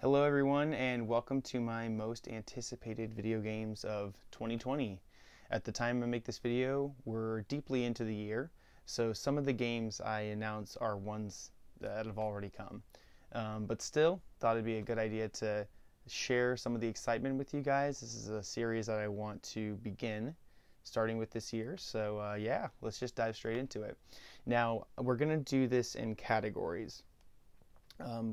Hello everyone and welcome to my most anticipated video games of 2020. At the time I make this video, we're deeply into the year, so some of the games I announce are ones that have already come. But still, thought it'd be a good idea to share some of the excitement with you guys. This is a series that I want to begin starting with this year, so yeah, let's just dive straight into it. Now, we're going to do this in categories.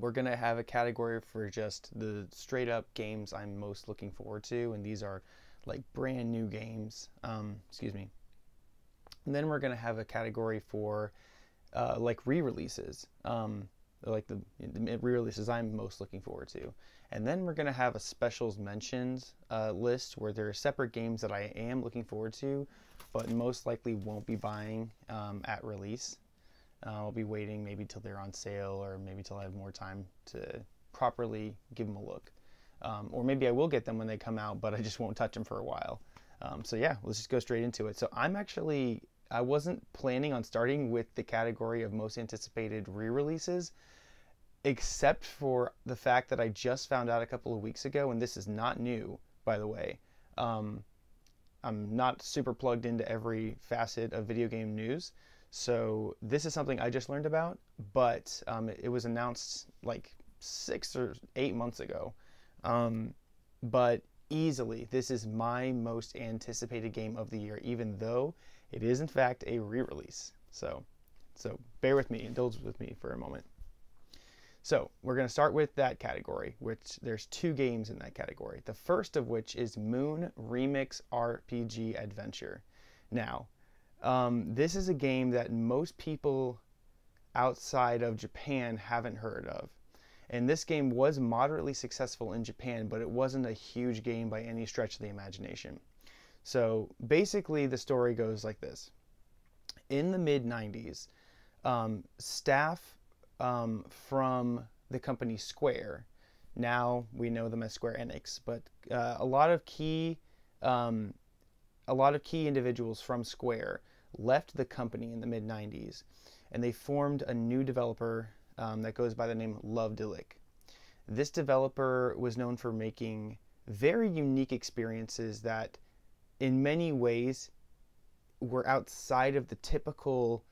We're going to have a category for just the straight up games I'm most looking forward to, and these are like brand new games. Excuse me. And then we're going to have a category for like re-releases, like the re-releases I'm most looking forward to. And then we're going to have a specials mentions list where there are separate games that I am looking forward to, but most likely won't be buying at release. I'll be waiting maybe till they're on sale, or maybe till I have more time to properly give them a look. Or maybe I will get them when they come out, but I just won't touch them for a while. So yeah, let's just go straight into it. So I wasn't planning on starting with the category of most anticipated re-releases, except for the fact that I just found out a couple of weeks ago, and this is not new, by the way. I'm not super plugged into every facet of video game news. So this is something I just learned about, but it was announced like 6 or 8 months ago. But easily, this is my most anticipated game of the year, even though it is in fact a re-release. So bear with me, indulge with me for a moment. So we're going to start with that category, which there's 2 games in that category. The first of which is Moon Remix RPG Adventure. Now, this is a game that most people outside of Japan haven't heard of. And this game was moderately successful in Japan, but it wasn't a huge game by any stretch of the imagination. So basically the story goes like this. In the mid-90s, staff from the company Square, now we know them as Square Enix, but a lot of key individuals from Square left the company in the mid-90s, and they formed a new developer that goes by the name Lovdelic. This developer was known for making very unique experiences that in many ways were outside of the typical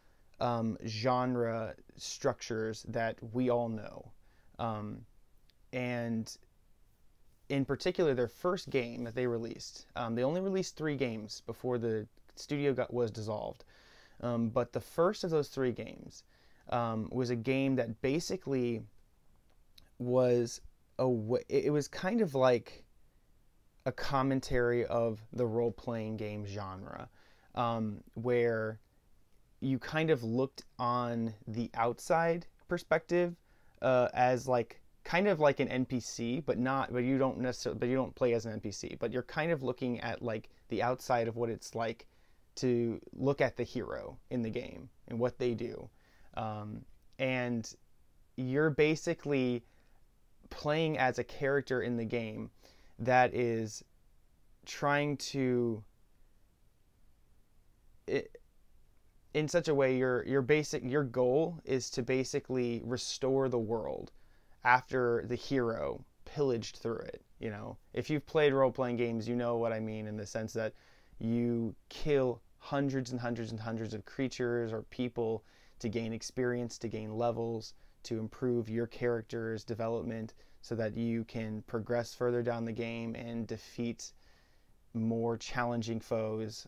genre structures that we all know. And in particular, their first game that they released, they only released 3 games before the studio was dissolved, but the first of those 3 games was a game that basically was it was kind of like a commentary of the role-playing game genre, where you kind of looked on the outside perspective as like kind of like an NPC, but you don't play as an NPC, but you're kind of looking at like the outside of what it's like to look at the hero in the game and what they do. And you're basically playing as a character in the game that is trying to, in such a way, your goal is to basically restore the world after the hero pillaged through it. You know, if you've played role-playing games, you know what I mean, in the sense that you kill hundreds and hundreds and hundreds of creatures or people to gain experience, to gain levels, to improve your character's development so that you can progress further down the game and defeat more challenging foes.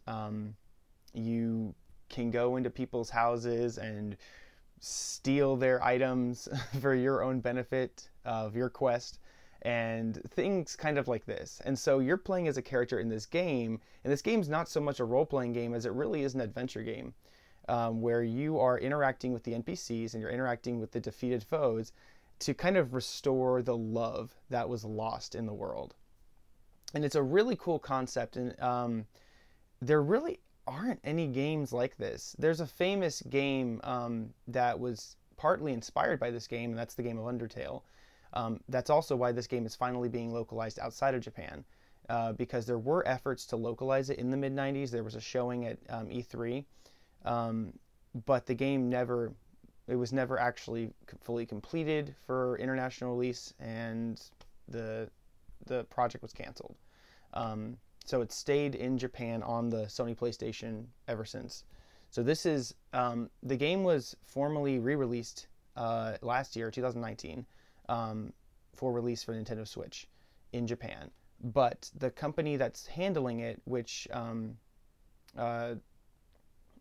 You can go into people's houses and steal their items for your own benefit of your quest, and things kind of like this. And so you're playing as a character in this game, and this game's not so much a role-playing game as it really is an adventure game, where you are interacting with the NPCs and you're interacting with the defeated foes to kind of restore the love that was lost in the world. And it's a really cool concept, and there really aren't any games like this. There's a famous game that was partly inspired by this game, and that's the game of Undertale. That's also why this game is finally being localized outside of Japan, because there were efforts to localize it in the mid-90s. There was a showing at E3, but the game was never actually fully completed for international release, and the project was canceled. So it stayed in Japan on the Sony PlayStation ever since. So this is the game was formally re-released last year, 2019, for release for Nintendo Switch in Japan. But the company that's handling it, which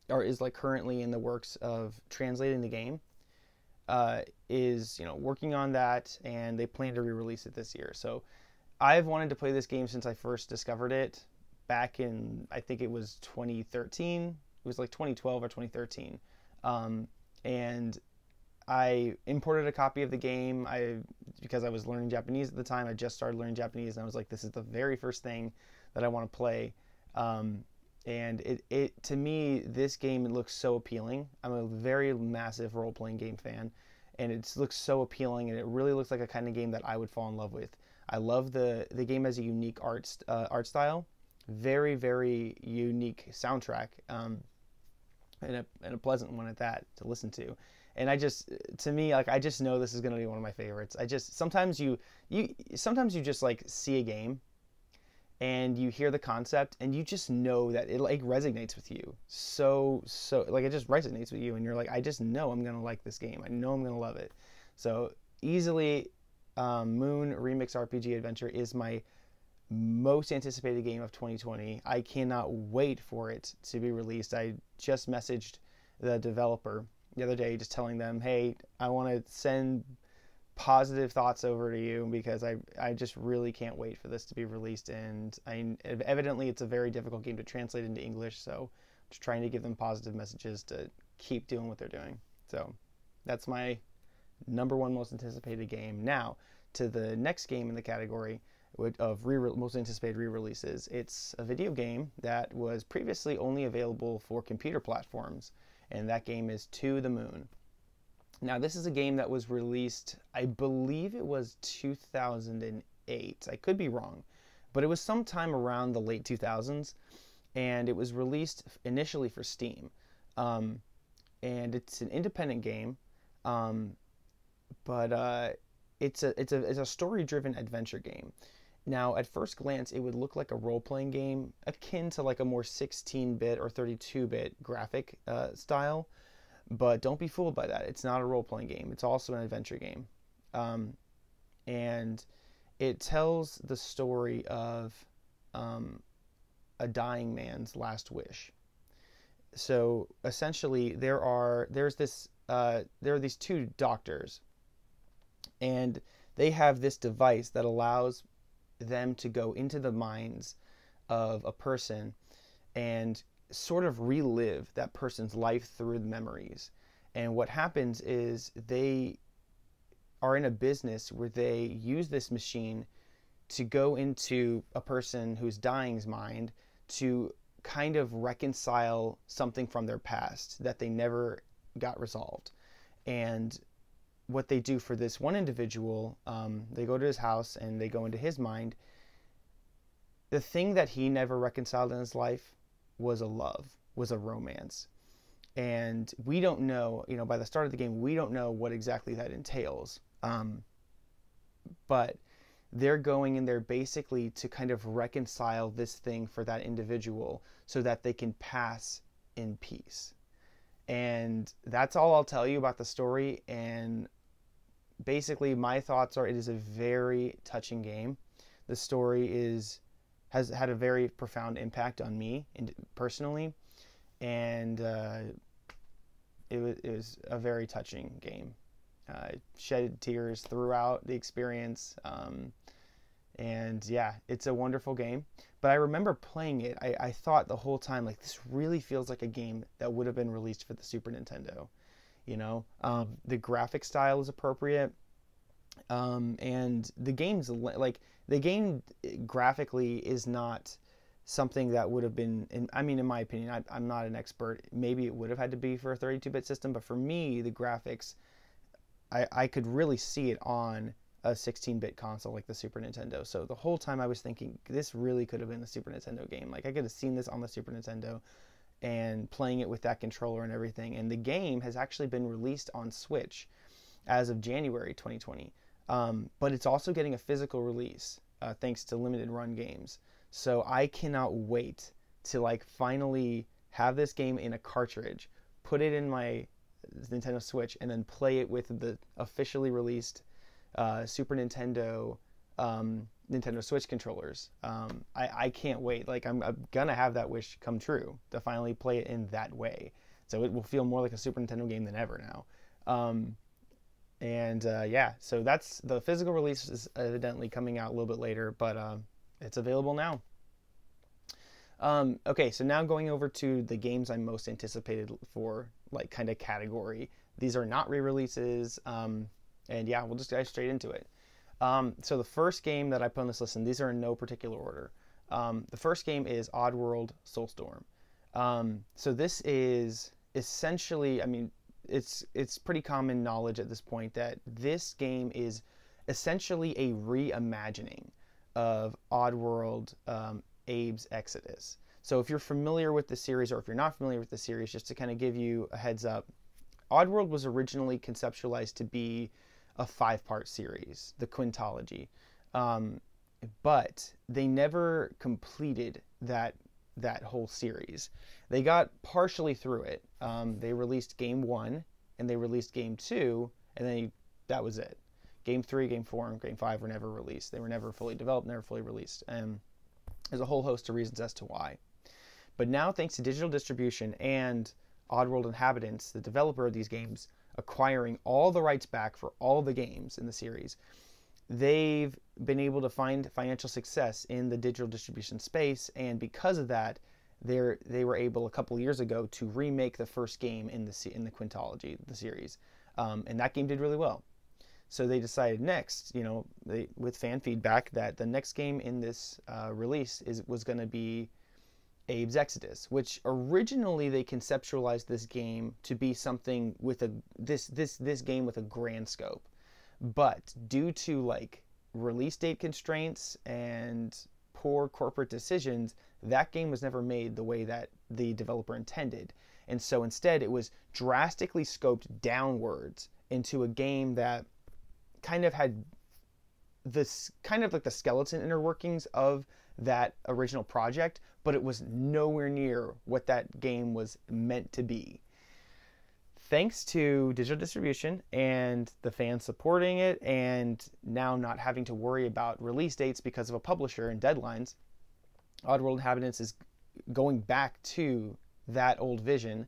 is like currently in the works of translating the game, is working on that, and they plan to re-release it this year. So I've wanted to play this game since I first discovered it back in, I think it was 2013. It was like 2012 or 2013. And I imported a copy of the game because I was learning Japanese at the time. I just started learning Japanese, and I was like, this is the very first thing that I want to play. And it to me, this game, it looks so appealing. I'm a very massive role-playing game fan, and it looks so appealing, and it really looks like a kind of game that I would fall in love with. I love the game has a unique art style, very, very unique soundtrack, and a pleasant one at that to listen to. And I just know this is going to be one of my favorites. Sometimes you just like see a game and you hear the concept and you just know that it like resonates with you. So like it just resonates with you, and you're like, I just know I'm going to like this game. I know I'm going to love it. So easily, Moon Remix RPG Adventure is my most anticipated game of 2020. I cannot wait for it to be released. I just messaged the developer the other day just telling them, hey, I want to send positive thoughts over to you because I just really can't wait for this to be released. And evidently it's a very difficult game to translate into English, so I'm just trying to give them positive messages to keep doing what they're doing. So that's my number one most anticipated game. Now to the next game in the category of most anticipated re-releases. It's a video game that was previously only available for computer platforms, and that game is To the Moon. Now this is a game that was released, I believe it was 2008. I could be wrong, but it was sometime around the late 2000s, and it was released initially for Steam. And it's an independent game, but it's a story-driven adventure game. Now, at first glance, it would look like a role-playing game akin to like a more 16-bit or 32-bit graphic style, but don't be fooled by that. It's not a role-playing game. It's also an adventure game. And it tells the story of a dying man's last wish. So essentially, there are these two doctors, and they have this device that allows them to go into the minds of a person and sort of relive that person's life through the memories. And what happens is they are in a business where they use this machine to go into a person who's dying's mind to kind of reconcile something from their past that they never got resolved. And what they do for this one individual, they go to his house and they go into his mind. The thing that he never reconciled in his life was a romance. And we don't know, by the start of the game, we don't know what exactly that entails. But they're going in there basically to kind of reconcile this thing for that individual so that they can pass in peace. And that's all I'll tell you about the story. And basically my thoughts are, it is a very touching game. The story has had a very profound impact on me personally, and it was a very touching game. Shed tears throughout the experience, and yeah, it's a wonderful game. But I remember playing it, I thought the whole time, like, this really feels like a game that would have been released for the Super Nintendo. The graphic style is appropriate, and the game graphically is not something that would have been, in my opinion, I'm not an expert, maybe it would have had to be for a 32-bit system, but for me, the graphics, I could really see it on a 16-bit console like the Super Nintendo. So the whole time I was thinking, this really could have been a Super Nintendo game. Like, I could have seen this on the Super Nintendo and playing it with that controller and everything. And the game has actually been released on Switch as of January 2020. but it's also getting a physical release thanks to limited run games. So I cannot wait to like finally have this game in a cartridge, put it in my Nintendo Switch, and then play it with the officially released Super Nintendo Nintendo Switch controllers. I can't wait. Like I'm gonna have that wish come true to finally play it in that way. So it will feel more like a Super Nintendo game than ever now. Yeah, so that's the physical release is evidently coming out a little bit later, but it's available now. Okay, so now going over to the games I'm most anticipated for, like kind of category. These are not re-releases, and yeah, we'll just dive straight into it. So the first game that I put on this list, and these are in no particular order. The first game is Oddworld Soulstorm. So this is essentially, I mean, it's pretty common knowledge at this point that this game is essentially a reimagining of Oddworld, Abe's Exodus. So if you're familiar with the series, or if you're not familiar with the series, just to kind of give you a heads up, Oddworld was originally conceptualized to be a 5-part series, the quintology, but they never completed that whole series. They got partially through it. They released Game 1 and they released Game 2, and then that was it. Game 3, Game 4, and Game 5 were never released. They were never fully developed, never fully released. And there's a whole host of reasons as to why. But now, thanks to digital distribution and Oddworld Inhabitants, the developer of these games, acquiring all the rights back for all the games in the series, they've been able to find financial success in the digital distribution space, and because of that, they were able a couple years ago to remake the first game in the quintology, the series, and that game did really well. So they decided next, with fan feedback, that the next game in this release was going to be Abe's Exodus, which originally they conceptualized this game to be something with this game with a grand scope, but due to like release date constraints and poor corporate decisions, that game was never made the way that the developer intended. And so instead it was drastically scoped downwards into a game that kind of had this kind of like the skeleton inner workings of that original project, but it was nowhere near what that game was meant to be. Thanks to digital distribution and the fans supporting it, and now not having to worry about release dates because of a publisher and deadlines, Oddworld Inhabitants is going back to that old vision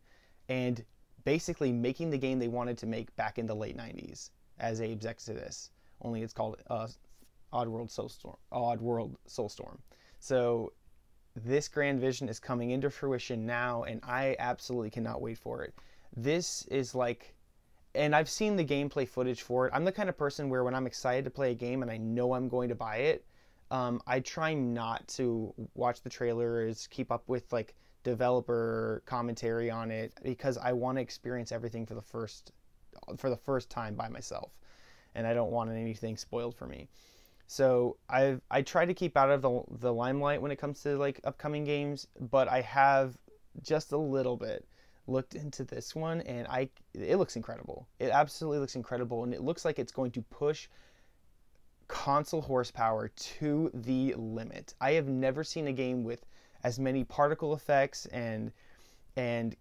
and basically making the game they wanted to make back in the late 90s as Abe's Exodus, only it's called Oddworld Soulstorm. So this grand vision is coming into fruition now, and I absolutely cannot wait for it. This is like, and I've seen the gameplay footage for it. I'm the kind of person where when I'm excited to play a game and I know I'm going to buy it, I try not to watch the trailers, keep up with like developer commentary on it, because I want to experience everything for the first time by myself, and I don't want anything spoiled for me. So I try to keep out of the limelight when it comes to like upcoming games, but I have just a little bit looked into this one, and it looks incredible. It absolutely looks incredible, and it looks like it's going to push console horsepower to the limit. I have never seen a game with as many particle effects and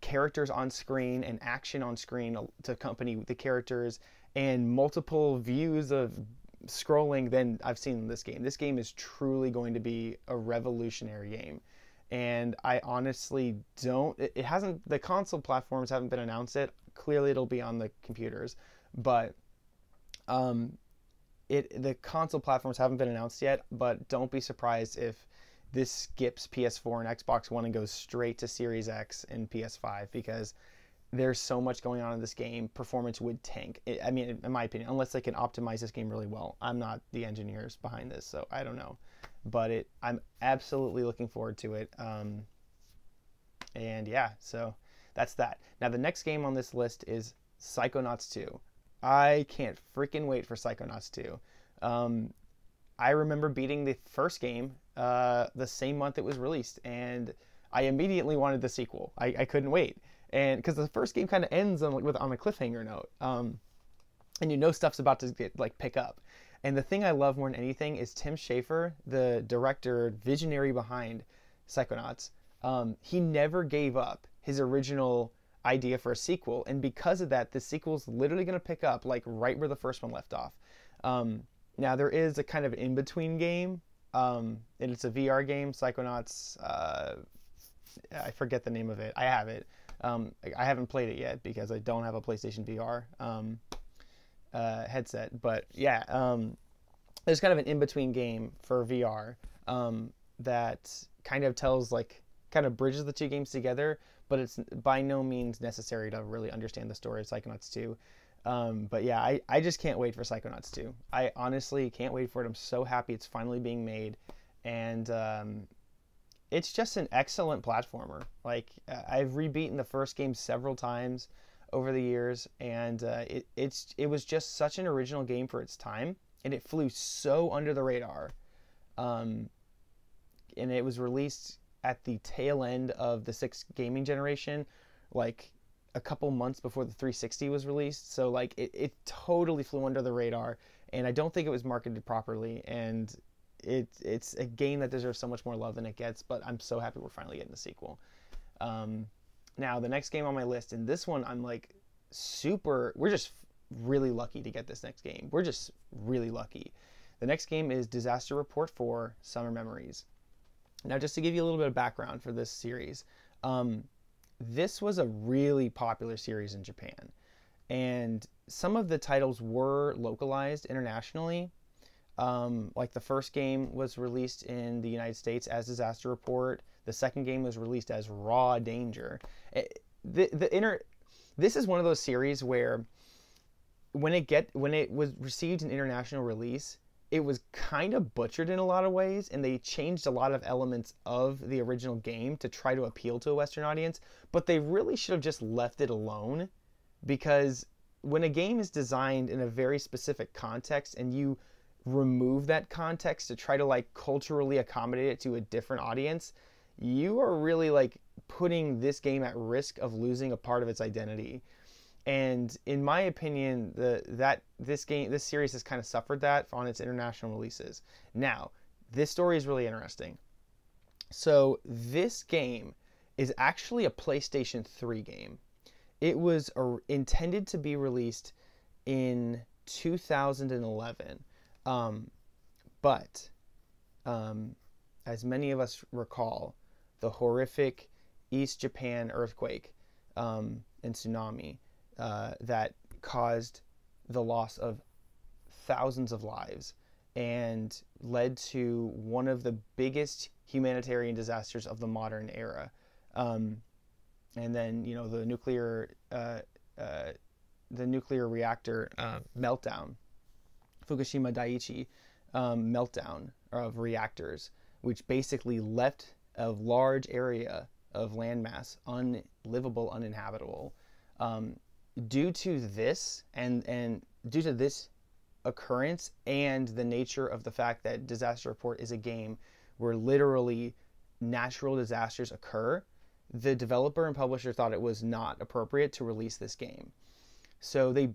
characters on screen and action on screen to accompany the characters and multiple views of scrolling than I've seen in this game. This game is truly going to be a revolutionary game. And I honestly the console platforms haven't been announced yet. Clearly it'll be on the computers, but the console platforms haven't been announced yet, but don't be surprised if this skips PS4 and Xbox One and goes straight to Series X and PS5, because there's so much going on in this game. Performance would tank. I mean, in my opinion, unless they can optimize this game really well. I'm not the engineers behind this, so I don't know. But I'm absolutely looking forward to it. And yeah, so that's that. Now, the next game on this list is Psychonauts 2. I can't freaking wait for Psychonauts 2. I remember beating the first game the same month it was released, and I immediately wanted the sequel. I couldn't wait, and because the first game kind of ends on a cliffhanger note, and stuff's about to pick up, And the thing I love more than anything is Tim Schafer, the director, visionary behind Psychonauts. He never gave up his original idea for a sequel, and because of that, the sequel's literally going to pick up like right where the first one left off. Now there is a kind of in-between game, and it's a VR game, Psychonauts. I forget the name of it. I have it. I haven't played it yet because I don't have a PlayStation VR headset. But yeah, there's kind of an in-between game for VR that kind of bridges the two games together, but it's by no means necessary to really understand the story of Psychonauts 2. But yeah, I just can't wait for Psychonauts 2. I honestly can't wait for it. I'm so happy it's finally being made, and it's just an excellent platformer. Like, I've rebeaten the first game several times over the years, and it was just such an original game for its time, and it flew so under the radar. And it was released at the tail end of the 6th gaming generation, like a couple months before the 360 was released. So like it totally flew under the radar, and I don't think it was marketed properly, and it's a game that deserves so much more love than it gets, but I'm so happy we're finally getting the sequel. Now the next game on my list, and this one I'm like we're just really lucky to get this next game. We're just really lucky. The next game is Disaster Report 4 Summer Memories. Now, just to give you a little bit of background for this series, this was a really popular series in Japan, and some of the titles were localized internationally. Like the first game was released in the United States as Disaster Report. The second game was released as Raw Danger. This is one of those series where when it was received an international release, it was kind of butchered in a lot of ways, and they changed a lot of elements of the original game to try to appeal to a Western audience, but they really should have just left it alone, because when a game is designed in a very specific context and you remove that context to try to like culturally accommodate it to a different audience, you are really like putting this game at risk of losing a part of its identity. And in my opinion, this series has kind of suffered that on its international releases. Now, this story is really interesting. So this game is actually a PlayStation 3 game. It was intended to be released in 2011, but as many of us recall, the horrific East Japan earthquake and tsunami that caused the loss of thousands of lives and led to one of the biggest humanitarian disasters of the modern era. And then, you know, the nuclear reactor meltdown, Fukushima Daiichi meltdown of reactors, which basically left a large area of landmass unlivable, uninhabitable. Due to this and due to this occurrence and the nature of the fact that Disaster Report is a game where literally natural disasters occur, the developer and publisher thought it was not appropriate to release this game. So they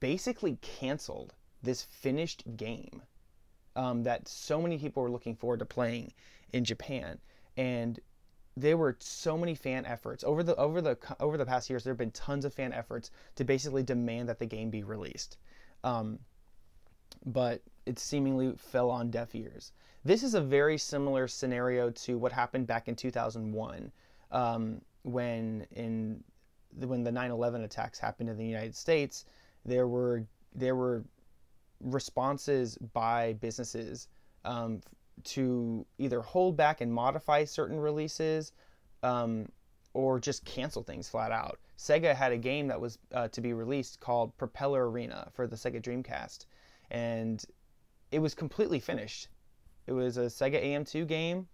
basically canceled this finished game that so many people were looking forward to playing in Japan. And there were so many fan efforts over the past years. There have been tons of fan efforts to basically demand that the game be released, but it seemingly fell on deaf ears. This is a very similar scenario to what happened back in 2001, when the 9/11 attacks happened in the United States. There were responses by businesses to either hold back and modify certain releases, or just cancel things flat out. Sega had a game that was to be released called Propeller Arena for the Sega Dreamcast, and it was completely finished. It was a Sega AM2 game,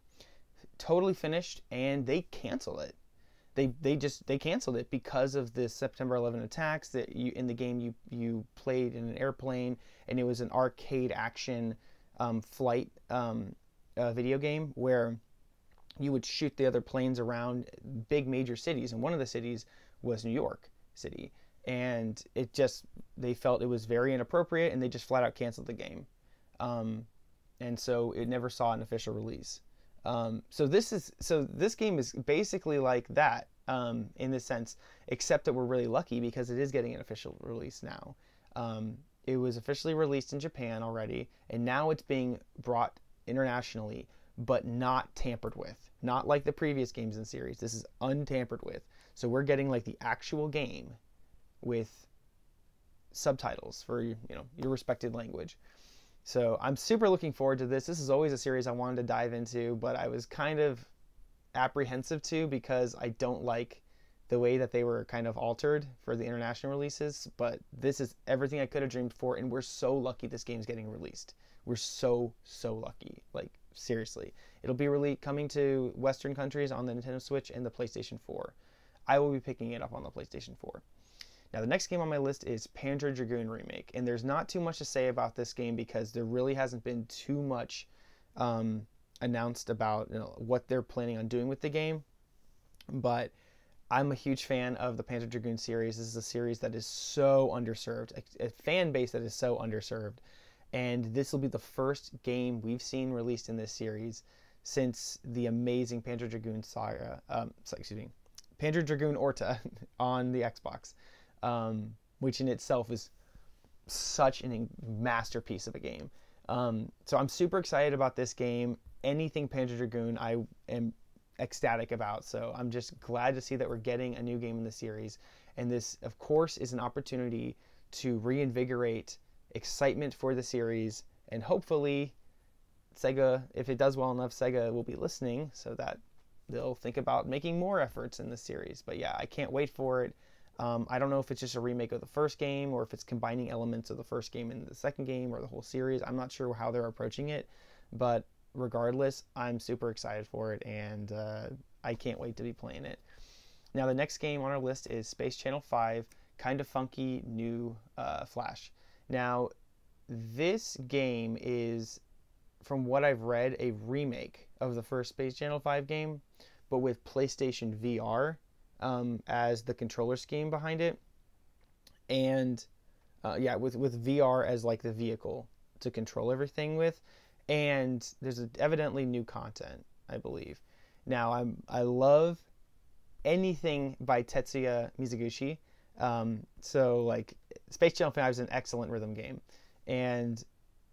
totally finished, and they canceled it. They canceled it because of the September 11 attacks. That in the game you played in an airplane, and it was an arcade action flight video game where you would shoot the other planes around big major cities, and one of the cities was New York City. and they felt it was very inappropriate, and they just flat out canceled the game. And so it never saw an official release. So this game is basically like that, in this sense, except that we're really lucky because it is getting an official release now. It was officially released in Japan already, and now it's being brought internationally, but not tampered with. Not like the previous games in the series. This is untampered with. So we're getting like the actual game with subtitles for your respected language. So I'm super looking forward to this. This is always a series I wanted to dive into, but I was kind of apprehensive to because I don't like the way that they were kind of altered for the international releases. But this is everything I could have dreamed for, and we're so lucky this game's getting released. We're so lucky. Like, seriously. It'll be coming to Western countries on the Nintendo Switch and the PlayStation 4. I will be picking it up on the PlayStation 4. Now, the next game on my list is Panzer Dragoon Remake, and there's not too much to say about this game because there really hasn't been too much announced about what they're planning on doing with the game. But I'm a huge fan of the Panzer Dragoon series. This is a series that is so underserved, a fan base that is so underserved, and this will be the first game we've seen released in this series since the amazing Panzer Dragoon saga. Panzer Dragoon Orta on the Xbox. Which in itself is such a masterpiece of a game. So I'm super excited about this game. Anything Panzer Dragoon I am ecstatic about. So I'm just glad to see that we're getting a new game in the series. And this, of course, is an opportunity to reinvigorate excitement for the series. And hopefully, Sega, if it does well enough, Sega will be listening so that they'll think about making more efforts in the series. But yeah, I can't wait for it. I don't know if it's just a remake of the first game or if it's combining elements of the first game and the second game or the whole series. I'm not sure how they're approaching it, but regardless, I'm super excited for it, and I can't wait to be playing it. Now, the next game on our list is Space Channel 5, Kind of Funky New Flash. Now, this game is, from what I've read, a remake of the first Space Channel 5 game, but with PlayStation VR as the controller scheme behind it, and with VR as like the vehicle to control everything with, and there's evidently new content, I believe. Now I love anything by Tetsuya Mizuguchi, so like Space Channel 5 is an excellent rhythm game, and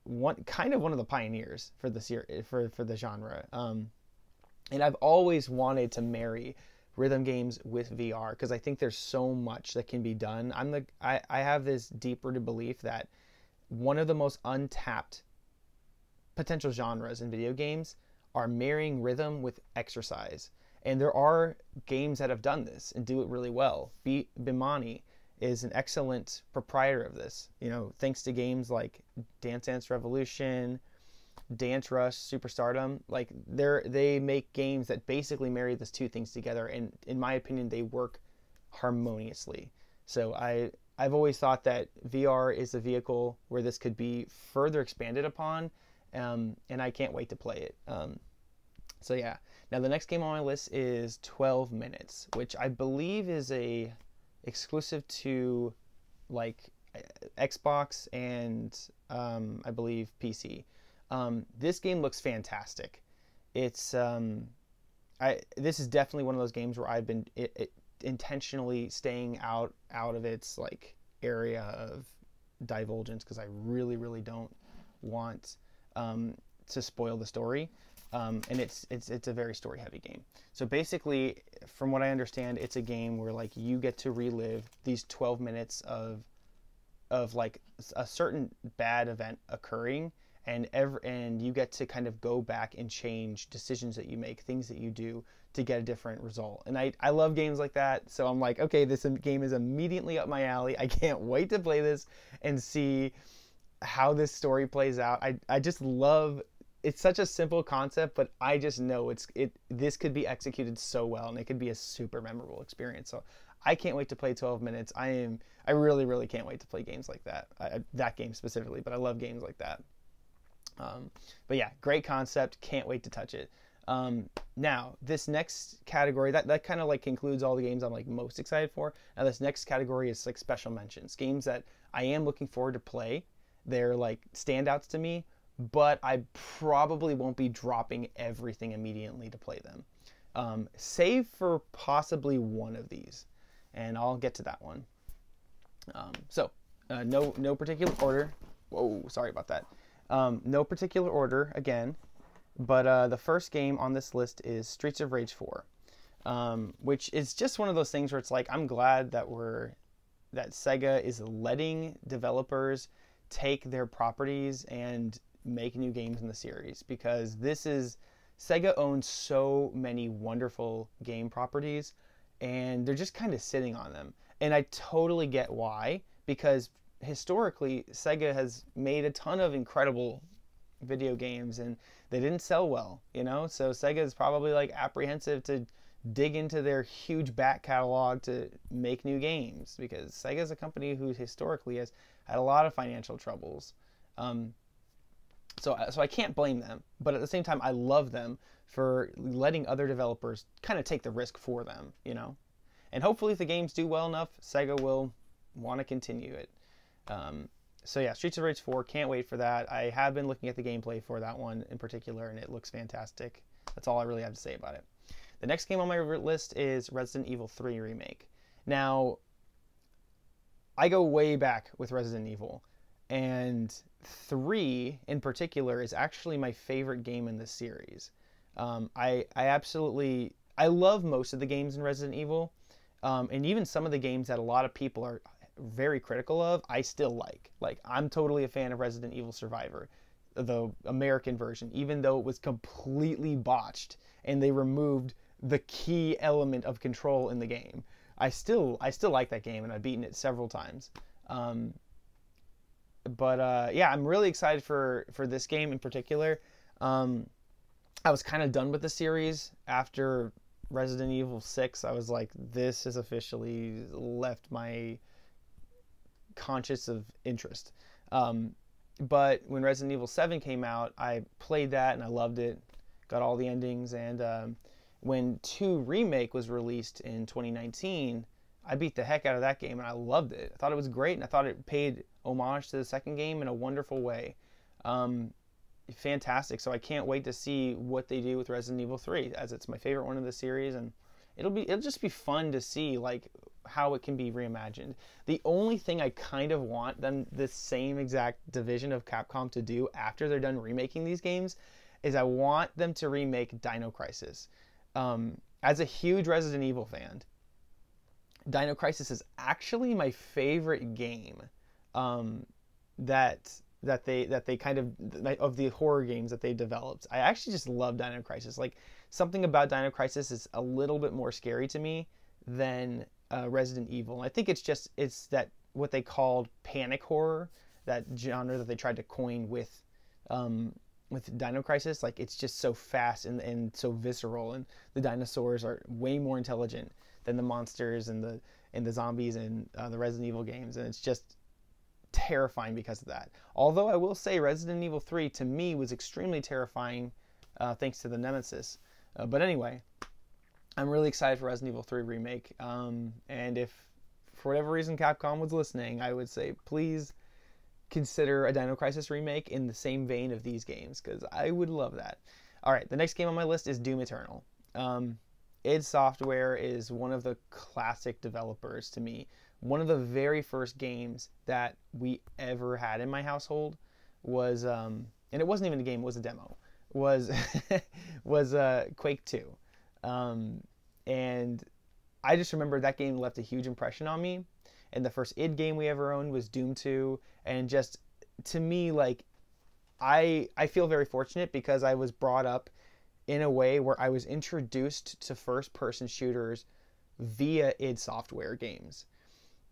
one of the pioneers for the for the genre, and I've always wanted to marry rhythm games with VR because I think there's so much that can be done. I have this deep-rooted belief that one of the most untapped potential genres in video games are marrying rhythm with exercise. And there are games that have done this and do it really well. Bimani is an excellent proprietor of this. Thanks to games like Dance Dance Revolution, Dance Rush, Superstardom, like they make games that basically marry these two things together, and in my opinion they work harmoniously. So I've always thought that VR is a vehicle where this could be further expanded upon, and I can't wait to play it. So yeah, now the next game on my list is 12 Minutes, which I believe is a exclusive to like Xbox and I believe PC. This game looks fantastic. It's this is definitely one of those games where I've been intentionally staying out of its like area of divulgence because I really don't want to spoil the story. And it's a very story heavy game. So basically, from what I understand, it's a game where like you get to relive these 12 minutes of like a certain bad event occurring, and you get to kind of go back and change decisions that you make, things that you do to get a different result. And I love games like that, so I'm like, okay, this game is immediately up my alley. I can't wait to play this and see how this story plays out. I just love, it's such a simple concept, but I just know this could be executed so well, and it could be a super memorable experience. So I can't wait to play 12 Minutes. I really can't wait to play games like that. That game specifically, but I love games like that. But yeah, great concept. Can't wait to touch it. Now, this next category, that kind of like concludes all the games I'm like most excited for. Now, this next category is like special mentions, games that I am looking forward to play. They're like standouts to me, but I probably won't be dropping everything immediately to play them. Save for possibly one of these, and I'll get to that one. No particular order. Whoa, sorry about that. No particular order again, but the first game on this list is Streets of Rage 4, which is just one of those things where it's like, I'm glad that Sega is letting developers take their properties and make new games in the series, because Sega owns so many wonderful game properties and they're just kind of sitting on them. And I totally get why, because historically Sega has made a ton of incredible video games and they didn't sell well, so Sega is probably like apprehensive to dig into their huge back catalog to make new games, because Sega is a company who historically has had a lot of financial troubles. So I can't blame them, but at the same time, I love them for letting other developers kind of take the risk for them, And hopefully, if the games do well enough, Sega will want to continue it. So yeah, Streets of Rage 4, can't wait for that. I have been looking at the gameplay for that one in particular, and it looks fantastic. That's all I really have to say about it. The next game on my list is Resident Evil 3 Remake. Now, I go way back with Resident Evil, and 3 in particular is actually my favorite game in the series. I love most of the games in Resident Evil, and even some of the games that a lot of people are very critical of, I still like. Like, I'm totally a fan of Resident Evil Survivor, the American version, even though it was completely botched and they removed the key element of control in the game. I still like that game, and I've beaten it several times. Yeah, I'm really excited for this game in particular. I was kind of done with the series after Resident Evil 6. I was like, this has officially left my conscious of interest. But when Resident Evil 7 came out, I played that and I loved it, got all the endings, and when 2 Remake was released in 2019, I beat the heck out of that game and I loved it. I thought it was great, and I thought it paid homage to the second game in a wonderful way. Fantastic. So I can't wait to see what they do with Resident Evil 3, as it's my favorite one of the series, and it'll just be fun to see like how it can be reimagined. The only thing I kind of want them, this same exact division of Capcom, to do after they're done remaking these games is I want them to remake Dino Crisis. As a huge Resident Evil fan, Dino Crisis is actually my favorite game that they kind of the horror games that they developed. I actually just love Dino Crisis. Like, something about Dino Crisis is a little bit more scary to me than Resident Evil. I think it's that what they called panic horror, that genre that they tried to coin with Dino Crisis. Like, it's just so fast and so visceral, and the dinosaurs are way more intelligent than the monsters and the zombies in the Resident Evil games, and it's just terrifying because of that. Although I will say Resident Evil 3 to me was extremely terrifying thanks to the Nemesis. But anyway, I'm really excited for Resident Evil 3 Remake, and if for whatever reason Capcom was listening, I would say please consider a Dino Crisis remake in the same vein of these games, because I would love that. Alright, the next game on my list is Doom Eternal. id Software is one of the classic developers to me. One of the very first games that we ever had in my household was, and it wasn't even a game, it was a demo, was Quake 2. And I just remember that game left a huge impression on me. And the first id game we ever owned was Doom 2. And just, to me, like, I feel very fortunate because I was brought up in a way where I was introduced to first-person shooters via id Software games.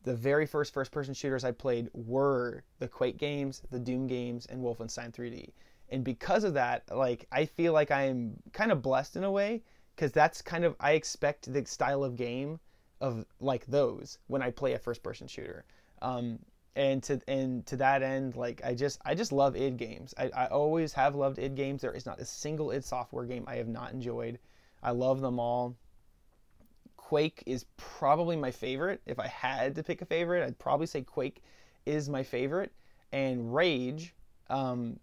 The very first-person shooters I played were the Quake games, the Doom games, and Wolfenstein 3D. And because of that, like, I feel like I'm kind of blessed in a way, because that's kind of, I expect the style of game of like those when I play a first-person shooter. and to that end, like I just love id games. I always have loved id games. There is not a single id Software game I have not enjoyed. I love them all. Quake is probably my favorite. If I had to pick a favorite, I'd probably say Quake is my favorite. And Rage, in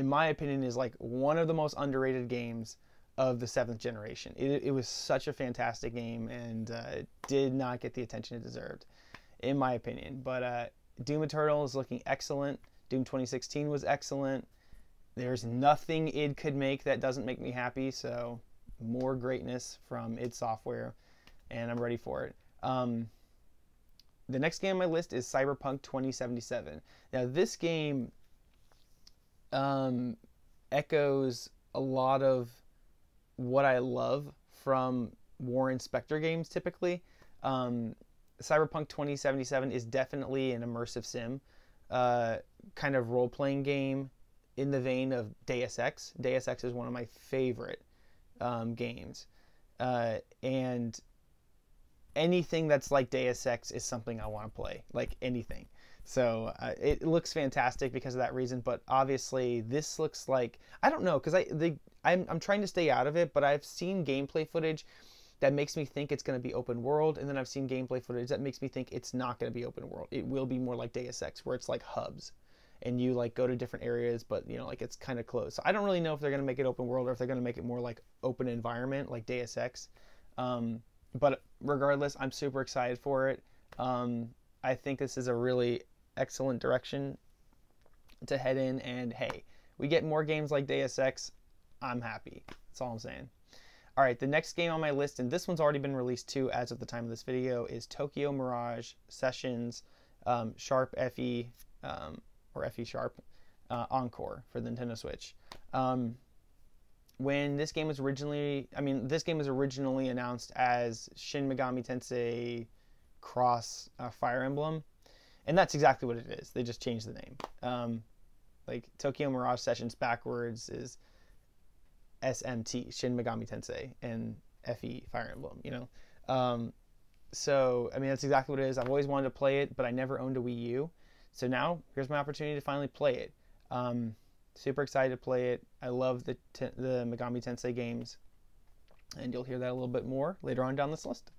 my opinion, is like one of the most underrated games of the 7th generation. It was such a fantastic game, and did not get the attention it deserved, in my opinion. But Doom Eternal is looking excellent. Doom 2016 was excellent. There's nothing id could make that doesn't make me happy, so more greatness from id Software, and I'm ready for it. The next game on my list is Cyberpunk 2077. Now, this game echoes a lot of what I love from Warren Spector games typically. Cyberpunk 2077 is definitely an immersive sim, kind of role-playing game in the vein of Deus Ex. Deus Ex is one of my favorite games, and anything that's like Deus Ex is something I want to play, like anything. So it looks fantastic because of that reason, but obviously this looks like, I don't know, because I'm trying to stay out of it, but I've seen gameplay footage that makes me think it's going to be open world, and then I've seen gameplay footage that makes me think it's not going to be open world. It will be more like Deus Ex, where it's like hubs, and you like go to different areas, but you know, like it's kind of closed. So I don't really know if they're going to make it open world or if they're going to make it more like open environment like Deus Ex. But regardless, I'm super excited for it. I think this is a really excellent direction to head in, and hey, we get more games like Deus Ex, I'm happy. That's all I'm saying. Alright, the next game on my list, and this one's already been released too as of the time of this video, is Tokyo Mirage Sessions Sharp FE, or FE Sharp Encore for the Nintendo Switch. When this game was originally, this game was originally announced as Shin Megami Tensei Cross Fire Emblem, and that's exactly what it is. They just changed the name. Like Tokyo Mirage Sessions backwards is SMT, Shin Megami Tensei, and FE Fire Emblem, you know? So, that's exactly what it is. I've always wanted to play it, but I never owned a Wii U. So now, here's my opportunity to finally play it. Super excited to play it. I love the Megami Tensei games, and you'll hear that a little bit more later on down this list.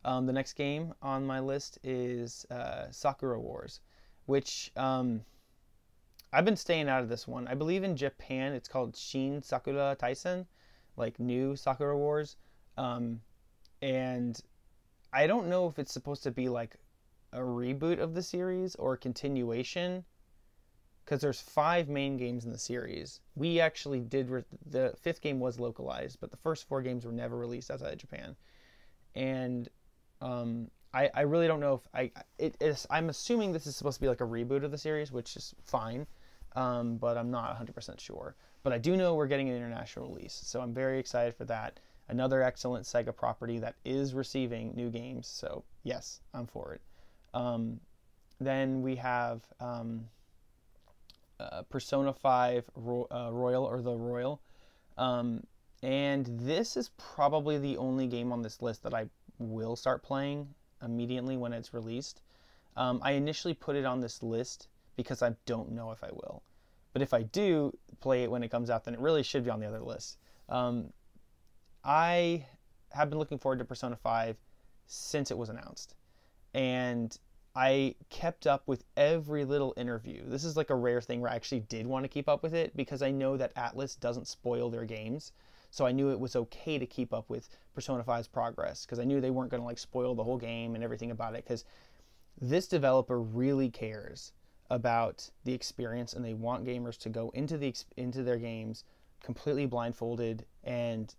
The next game on my list is Sakura Wars, which I've been staying out of this one. I believe in Japan it's called Shin Sakura Taisen, like New Sakura Wars, and I don't know if it's supposed to be like a reboot of the series or a continuation, because there's 5 main games in the series. We actually did, the 5th game was localized, but the first 4 games were never released outside of Japan. And I really don't know if I'm assuming this is supposed to be like a reboot of the series, which is fine, but I'm not 100% sure. But I do know we're getting an international release, so I'm very excited for that. Another excellent Sega property that is receiving new games, so yes, I'm for it. Then we have Persona 5 Royal, or the Royal, and this is probably the only game on this list that I will start playing immediately when it's released. I initially put it on this list because I don't know if I will, but if I do play it when it comes out, then it really should be on the other list. I have been looking forward to Persona 5 since it was announced, and I kept up with every little interview. This is like a rare thing where I actually did want to keep up with it, because I know that Atlus doesn't spoil their games. So I knew it was okay to keep up with Persona 5's progress, because I knew they weren't going to like spoil the whole game and everything about it, because this developer really cares about the experience, and they want gamers to go into their games completely blindfolded and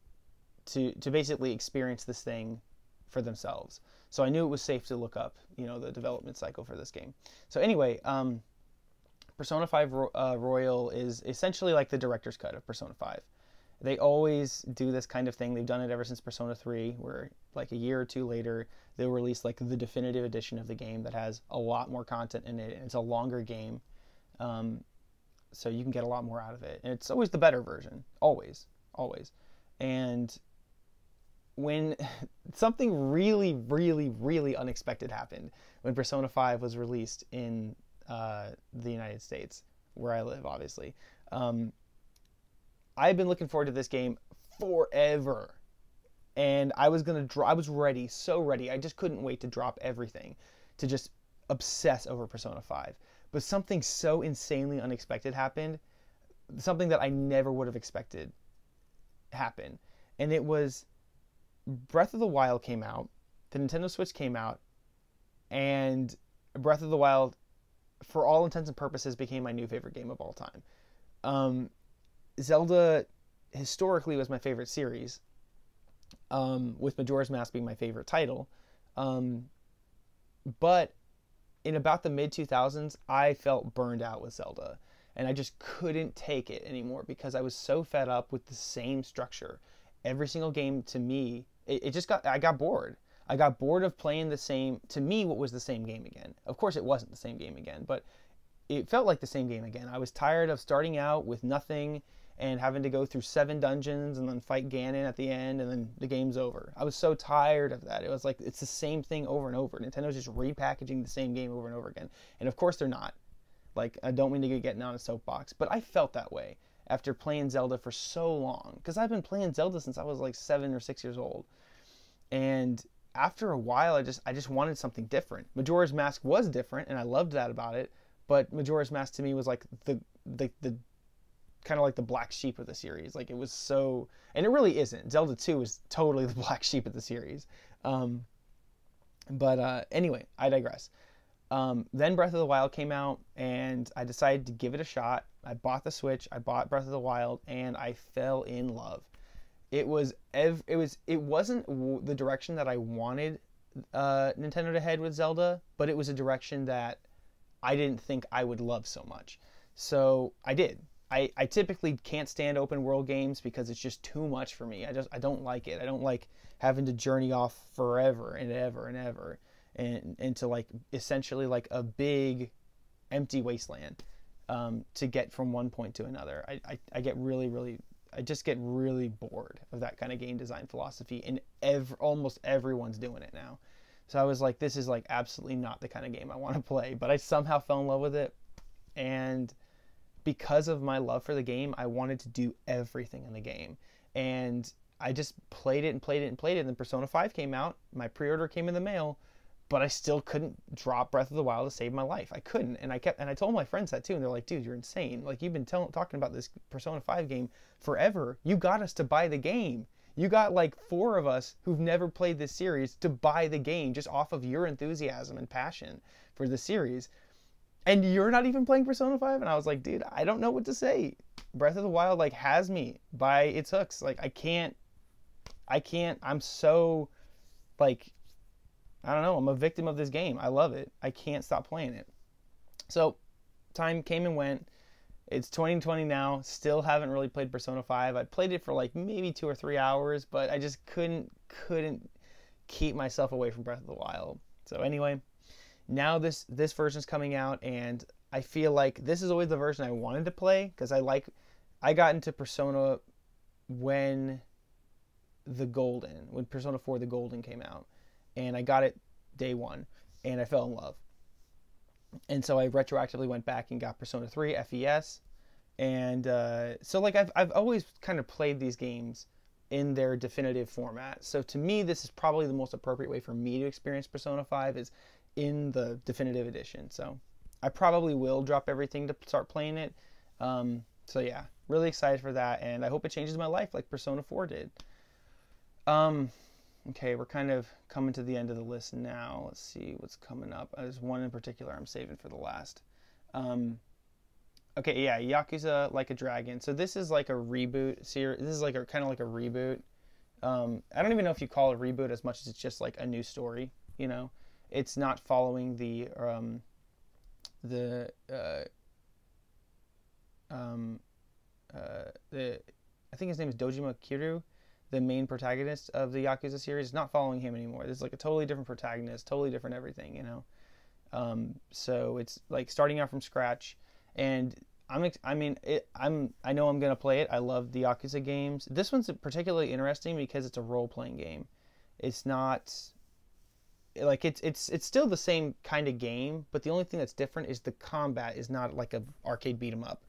to basically experience this thing for themselves. So I knew it was safe to look up, the development cycle for this game. So anyway, Persona 5 Royal is essentially like the director's cut of Persona 5. They always do this kind of thing. They've done it ever since Persona 3, where like a year or 2 later, they'll release like the definitive edition of the game that has a lot more content in it, and it's a longer game. So you can get a lot more out of it. And it's always the better version. Always. And when something really, really, really unexpected happened when Persona 5 was released in the United States, where I live, obviously. I've been looking forward to this game forever. And I was ready, so ready. I just couldn't wait to drop everything, to just obsess over Persona 5. But something so insanely unexpected happened, something that I never would have expected happen. And it was Breath of the Wild came out, the Nintendo Switch came out, and Breath of the Wild, for all intents and purposes, became my new favorite game of all time. Zelda historically was my favorite series, with Majora's Mask being my favorite title. But in about the mid-2000s, I felt burned out with Zelda. And I just couldn't take it anymore because I was so fed up with the same structure. Every single game, to me, I got bored. I got bored of playing the same, to me, what was the same game again. Of course, it wasn't the same game again, but it felt like the same game again. I was tired of starting out with nothing and having to go through 7 dungeons and then fight Ganon at the end and then the game's over. I was so tired of that. It was like, it's the same thing over and over. Nintendo's just repackaging the same game over and over again. And of course they're not. Like, I don't mean to get getting on a soapbox, but I felt that way after playing Zelda for so long. Because I've been playing Zelda since I was like 7 or 6 years old. And after a while, I just wanted something different. Majora's Mask was different, and I loved that about it. But Majora's Mask to me was like the kind of like the black sheep of the series. Like, it was so, and it really isn't. Zelda 2 is totally the black sheep of the series. Anyway, I digress. Then Breath of the Wild came out, and I decided to give it a shot. I bought the Switch, I bought Breath of the Wild, and I fell in love. It wasn't the direction that I wanted Nintendo to head with Zelda, but it was a direction that I didn't think I would love so much. So I did. I typically can't stand open world games because it's just too much for me. I don't like it. I don't like having to journey off forever and ever and ever and into like essentially like a big empty wasteland to get from one point to another. I just get really bored of that kind of game design philosophy, and almost everyone's doing it now. So I was like, this is like absolutely not the kind of game I want to play, but I somehow fell in love with it. And because of my love for the game, I wanted to do everything in the game. And I just played it and played it and played it. And then Persona 5 came out. My pre-order came in the mail, but I still couldn't drop Breath of the Wild to save my life. I couldn't. And I told my friends that too. And they're like, dude, you're insane. Like, you've been talking about this Persona 5 game forever. You got us to buy the game. You got like 4 of us who've never played this series to buy the game just off of your enthusiasm and passion for the series. And you're not even playing Persona 5? And I was like, dude, I don't know what to say. Breath of the Wild like has me by its hooks. Like, I can't, I'm so like, I don't know, I'm a victim of this game. I love it. I can't stop playing it. So time came and went. It's 2020 now. Still haven't really played Persona 5. I played it for like maybe 2 or 3 hours, but I just couldn't keep myself away from Breath of the Wild. So anyway, now this version's coming out, and I feel like this is always the version I wanted to play because I got into Persona when Persona 4 the Golden came out, and I got it day one, and I fell in love. And so I retroactively went back and got Persona 3 FES, and so like I've always kind of played these games in their definitive format. So to me, this is probably the most appropriate way for me to experience Persona 5 is in the definitive edition. So I probably will drop everything to start playing it. So yeah, really excited for that, and I hope it changes my life like Persona 4 did. Okay, we're kind of coming to the end of the list now. Let's see what's coming up. There's one in particular I'm saving for the last. Okay, yeah, Yakuza Like a Dragon. So this is like a reboot series. This is like a kind of like a reboot. I don't even know if you call it a reboot as much as it's just like a new story. You know, it's not following I think his name is Dojima Kiryu, the main protagonist of the Yakuza series. It's not following him anymore. This is like a totally different protagonist, totally different everything, you know. So it's like starting out from scratch, and I know I'm gonna play it. I love the Yakuza games. This one's particularly interesting because it's a role-playing game. It's not like it's still the same kind of game, but the only thing that's different is the combat is not like a arcade beat 'em up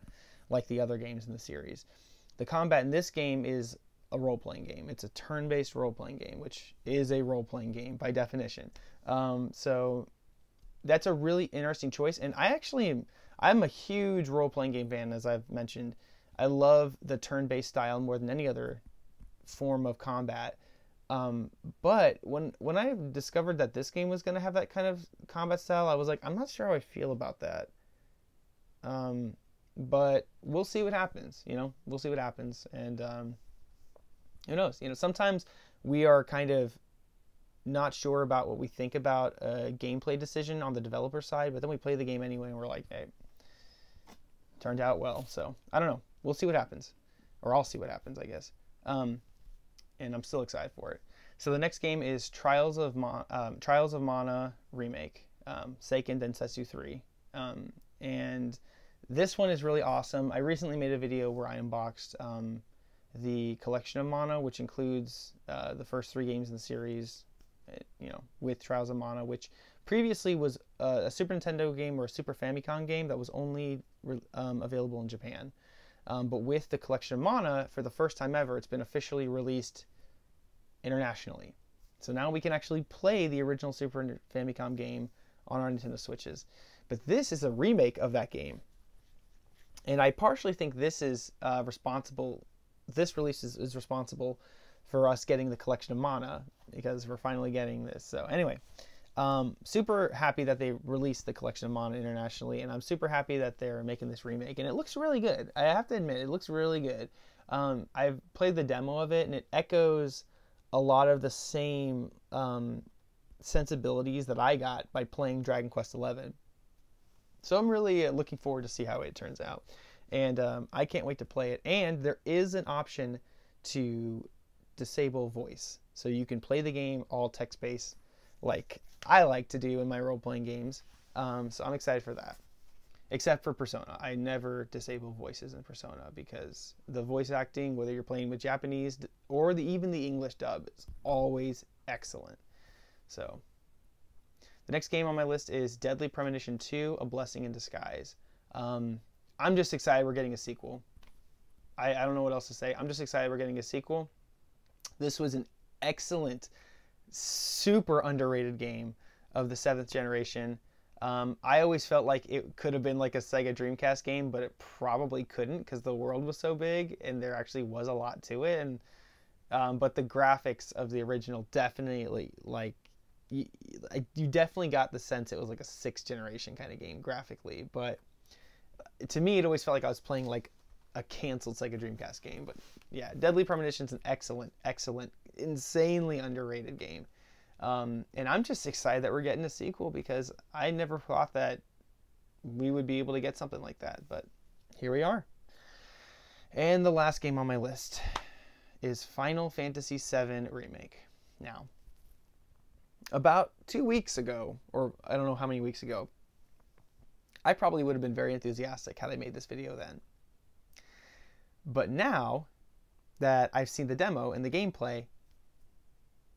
like the other games in the series. The combat in this game is a role-playing game. It's a turn-based role-playing game, which is a role-playing game by definition. So that's a really interesting choice, and I'm a huge role-playing game fan, as I've mentioned. I love the turn-based style more than any other form of combat. But when I discovered that this game was going to have that kind of combat style, I was like, I'm not sure how I feel about that. But we'll see what happens, we'll see what happens. And who knows, sometimes we are kind of not sure about what we think about a gameplay decision on the developer side, but then we play the game anyway and we're like, hey, turned out well. So I don't know. We'll see what happens, or I'll see what happens, I guess. And I'm still excited for it. So the next game is Trials of Mana Remake, Seiken Densetsu 3. And this one is really awesome. I recently made a video where I unboxed the collection of Mana, which includes the first 3 games in the series, with Trials of Mana, which previously was a Super Nintendo game or a Super Famicom game that was only available in Japan. But with the collection of Mana, for the first time ever, it's been officially released internationally. So now we can actually play the original Super Famicom game on our Nintendo Switches. But this is a remake of that game. And I partially think this is responsible. This release is responsible for us getting the collection of Mana, because we're finally getting this. So anyway, super happy that they released the collection of Mana internationally, and I'm super happy that they're making this remake, and it looks really good. I have to admit, it looks really good. I've played the demo of it, and it echoes a lot of the same sensibilities that I got by playing Dragon Quest XI. So I'm really looking forward to see how it turns out, and I can't wait to play it. And there is an option to disable voice, so you can play the game all text-based, like I like to do in my role-playing games. So I'm excited for that. Except for Persona. I never disable voices in Persona, because the voice acting, whether you're playing with Japanese or even the English dub, is always excellent. So the next game on my list is Deadly Premonition 2, A Blessing in Disguise. I'm just excited we're getting a sequel. I don't know what else to say. I'm just excited we're getting a sequel. This was an excellent, super underrated game of the 7th generation. I always felt like it could have been like a Sega Dreamcast game, but it probably couldn't, because the world was so big and there actually was a lot to it. And but the graphics of the original definitely, like, you definitely got the sense it was like a 6th generation kind of game graphically. But to me, it always felt like I was playing like a canceled Sega Dreamcast game. But yeah, Deadly Premonition is an excellent, insanely underrated game. And I'm just excited that we're getting a sequel, because I never thought that we would be able to get something like that, but here we are. And the last game on my list is Final Fantasy VII Remake. Now, about 2 weeks ago, or I don't know how many weeks ago, I probably would have been very enthusiastic had I made this video then. But now that I've seen the demo and the gameplay,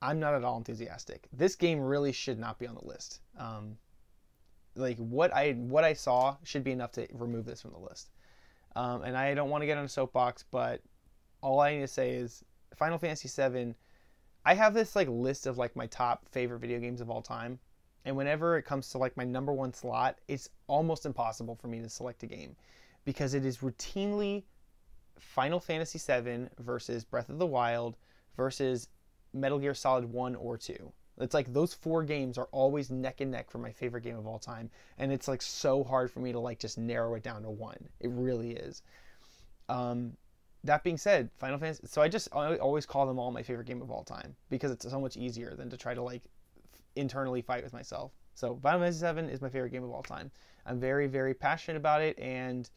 I'm not at all enthusiastic. This game really should not be on the list. Like what I saw should be enough to remove this from the list. And I don't want to get on a soapbox, but all I need to say is Final Fantasy VII. I have this like list of like my top favorite video games of all time, and whenever it comes to like my number 1 slot, it's almost impossible for me to select a game, because it is routinely Final Fantasy VII versus Breath of the Wild versus Metal Gear Solid 1 or 2. It's like those 4 games are always neck and neck for my favorite game of all time, and it's like so hard for me to like just narrow it down to one. It really is. That being said, Final Fantasy, so I always call them all my favorite game of all time, because it's so much easier than to try to like internally fight with myself. So Final Fantasy VII is my favorite game of all time. I'm very, very passionate about it, and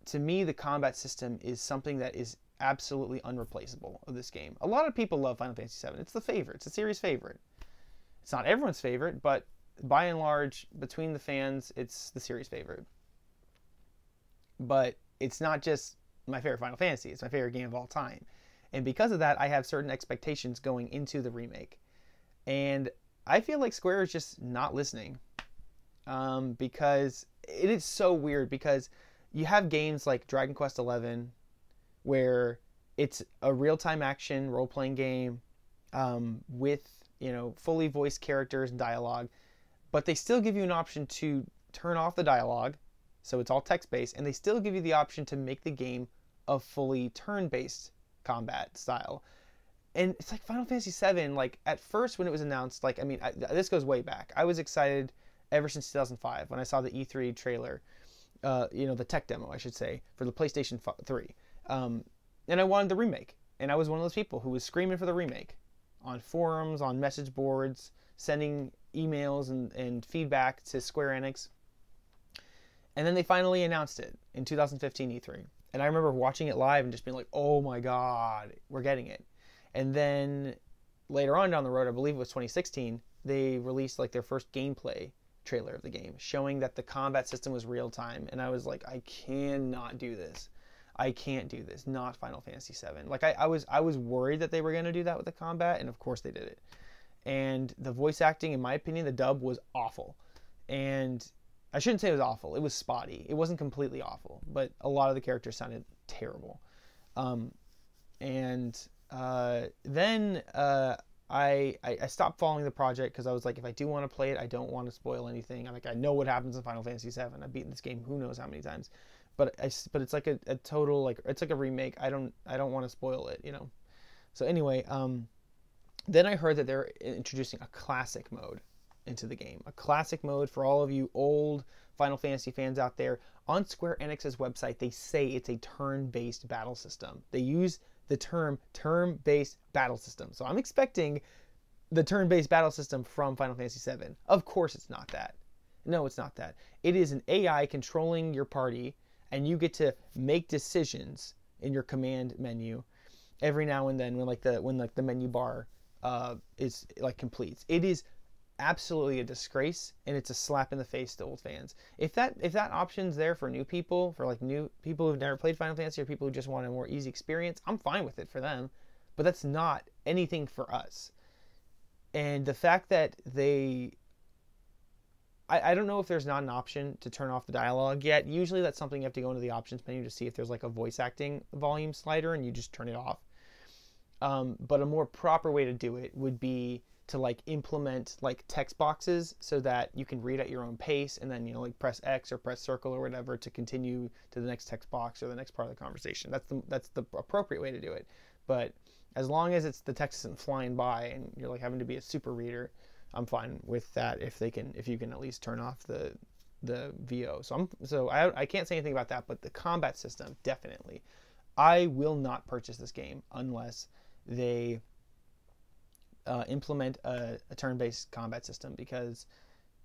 to me, the combat system is something that is absolutely unreplaceable of this game. A lot of people love Final Fantasy VII. It's the favorite. It's a series favorite. It's not everyone's favorite, but by and large, between the fans, it's the series favorite. but it's not just my favorite Final Fantasy. It's my favorite game of all time. And because of that, I have certain expectations going into the remake. And I feel like Square is just not listening. Because it is so weird, because you have games like Dragon Quest XI where it's a real-time action role-playing game with, fully voiced characters and dialogue, but they still give you an option to turn off the dialogue, so it's all text-based, and they still give you the option to make the game a fully turn-based combat style. And it's like Final Fantasy VII, like at first when it was announced, like, this goes way back. I was excited ever since 2005 when I saw the E3 trailer, the tech demo, I should say, for the PlayStation 3. And I wanted the remake. And I was one of those people who was screaming for the remake on forums, on message boards, sending emails and feedback to Square Enix. And then they finally announced it in 2015 E3. And I remember watching it live and just being like, oh my God, we're getting it. And then later on down the road, I believe it was 2016, they released like their first gameplay trailer of the game, showing that the combat system was real time. And I was like, I cannot do this. I can't do this. Not Final Fantasy VII. Like I was worried that they were going to do that with the combat, and of course they did it. And the voice acting, in my opinion, the dub was awful. And I shouldn't say it was awful. It was spotty. It wasn't completely awful, but a lot of the characters sounded terrible. Then I stopped following the project because I was like, if I do want to play it, I don't want to spoil anything. I know what happens in Final Fantasy VII. I've beaten this game who knows how many times, but it's like a total, like, it's like a remake. I don't want to spoil it, So anyway, then I heard that they're introducing a classic mode into the game. A classic mode for all of you old Final Fantasy fans out there. On Square Enix's website, they say it's a turn-based battle system. They use the term turn-based battle system. So I'm expecting the turn-based battle system from Final Fantasy VII. Of course it's not that. No, it's not that. It is an AI controlling your party, and you get to make decisions in your command menu every now and then when the menu bar is like completes. It is absolutely a disgrace, and it's a slap in the face to old fans. If that option's there for new people, for like new people who've never played Final Fantasy or people who just want a more easy experience, I'm fine with it for them, but that's not anything for us. And the fact that I don't know if there's not an option to turn off the dialogue yet. Usually that's something you have to go into the options menu to see if there's like a voice acting volume slider, and you just turn it off. But a more proper way to do it would be to like implement like text boxes so that you can read at your own pace, and then like press X or press circle or whatever to continue to the next text box or the next part of the conversation. That's the appropriate way to do it. But as long as the text isn't flying by and you're like having to be a super reader, I'm fine with that if you can at least turn off the VO. So I can't say anything about that, but the combat system, definitely. I will not purchase this game unless they implement a turn-based combat system, because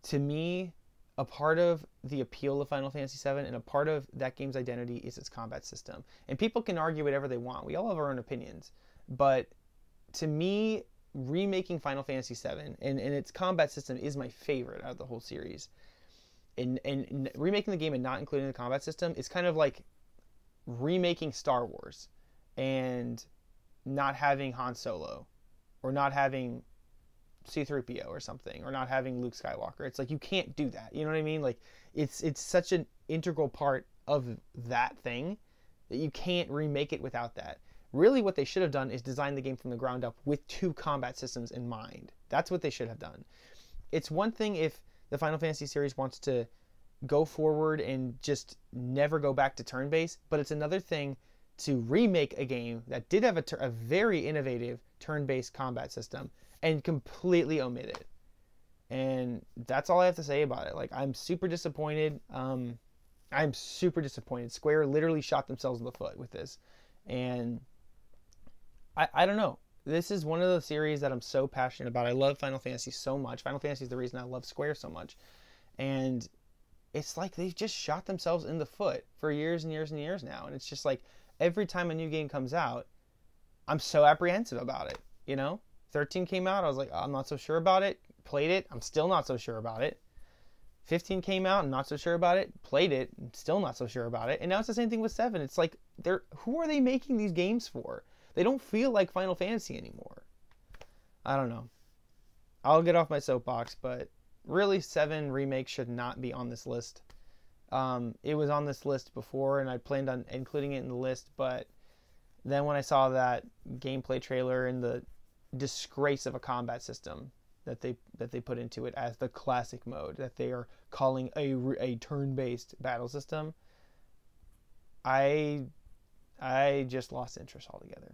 to me, a part of the appeal of Final Fantasy VII and a part of that game's identity is its combat system. And people can argue whatever they want. We all have our own opinions. But to me, remaking Final Fantasy VII and its combat system is my favorite out of the whole series. And remaking the game and not including the combat system is kind of like remaking Star Wars and not having Han Solo, or not having C-3PO or something, or not having Luke Skywalker. It's like, you can't do that. You know what I mean? Like, it's such an integral part of that thing that you can't remake it without that. Really, what they should have done is design the game from the ground up with two combat systems in mind. That's what they should have done. It's one thing if the Final Fantasy series wants to go forward and just never go back to turn-based, but it's another thing to remake a game that did have a very innovative turn-based combat system and completely omit it. And that's all I have to say about it. Like, I'm super disappointed. I'm super disappointed. Square literally shot themselves in the foot with this. And I don't know. This is one of the series that I'm so passionate about. I love Final Fantasy so much. Final Fantasy is the reason I love Square so much. And it's like they've just shot themselves in the foot for years and years and years now. And it's just like, every time a new game comes out, I'm so apprehensive about it, 13 came out, I was like, I'm not so sure about it. Played it, I'm still not so sure about it. 15 came out, and not so sure about it. Played it, still not so sure about it. And now it's the same thing with 7. It's like, who are they making these games for? They don't feel like Final Fantasy anymore. I don't know. I'll get off my soapbox, but really 7 Remake should not be on this list. It was on this list before, and I planned on including it in the list, but then when I saw that gameplay trailer and the disgrace of a combat system that they put into it as the classic mode that they are calling a turn-based battle system, I just lost interest altogether.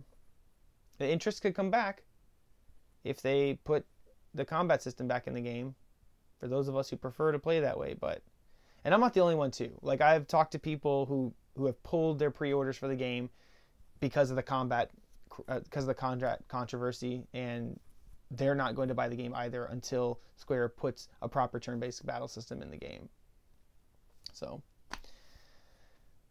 The interest could come back if they put the combat system back in the game for those of us who prefer to play that way, and I'm not the only one too. Like, I've talked to people who have pulled their pre-orders for the game because of the contract controversy, and they're not going to buy the game either until Square puts a proper turn-based battle system in the game. So,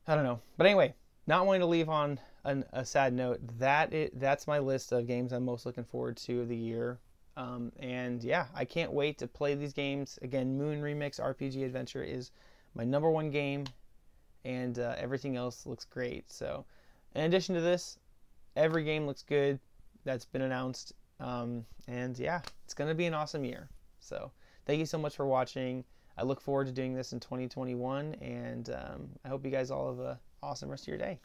I don't know. But anyway, not wanting to leave on a sad note, that's my list of games I'm most looking forward to of the year. And yeah, I can't wait to play these games. Again, Moon Remix RPG Adventure is my #1 game, and everything else looks great. So, in addition to this, every game looks good that's been announced. And yeah, it's going to be an awesome year. So, thank you so much for watching. I look forward to doing this in 2021, and I hope you guys all have an awesome rest of your day.